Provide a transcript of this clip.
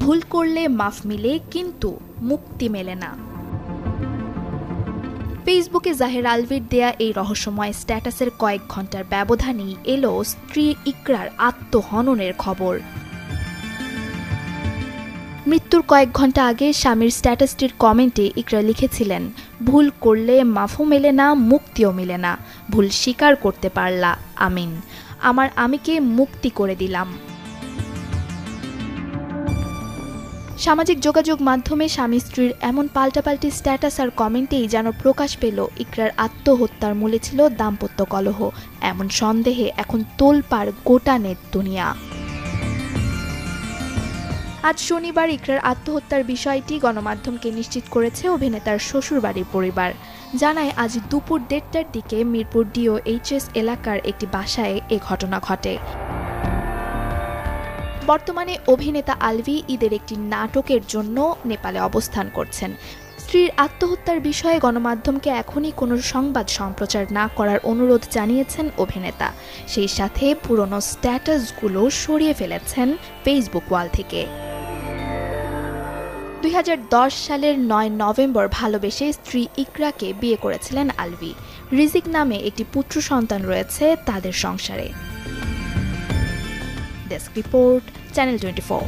ভুল করলে মাফ মিলে কিন্তু মুক্তি মেলে না। ফেসবুকে জাহের আলভির দেয়া এই রহস্যময় স্ট্যাটাসের কয়েক ঘন্টার ব্যবধানেই এলো স্ত্রী ইকরার আত্মহননের খবর। মৃত্যুর কয়েক ঘন্টা আগে স্বামীর স্ট্যাটাসটির কমেন্টে ইকরা লিখেছিলেন, ভুল করলে মাফও মেলে না, মুক্তিও মেলে না, ভুল স্বীকার করতে পারলা, আমিন, আমার আমিকে মুক্তি করে দিলাম। সামাজিক যোগাযোগ মাধ্যমে স্বামী স্ত্রীর এমন পাল্টাপাল্টি স্ট্যাটাস আর কমেন্টেই যেন প্রকাশ পেল ইকরার আত্মহত্যার মূলে ছিল দাম্পত্য কলহ। এমন সন্দেহে এখন তোলপাড় গোটা নেট দুনিয়া। আজ শনিবার ইকরার আত্মহত্যার বিষয়টি গণমাধ্যমকে নিশ্চিত করেছে অভিনেতার শ্বশুরবাড়ির পরিবার। জানায়, আজ দুপুর 1:30টার দিকে মিরপুর DOHS এলাকার একটি বাসায় এ ঘটনা ঘটে। বর্তমানে অভিনেতা আলভি ঈদের একটি নাটকের জন্য নেপালে অবস্থান করছেন। স্ত্রীর আত্মহত্যার বিষয়ে গণমাধ্যমকে এখনই কোনো সংবাদ সম্প্রচার না করার অনুরোধ জানিয়েছেন অভিনেতা। সেই সাথে পুরনো স্ট্যাটাসগুলো সরিয়ে ফেলেছেন ফেসবুক ওয়াল থেকে। 2010 সালের 9 নভেম্বর ভালোবেসে স্ত্রী ইকরাকে বিয়ে করেছিলেন আলভি। রিজিক নামে একটি পুত্র সন্তান রয়েছে তাদের সংসারে। Desk report, channel 24।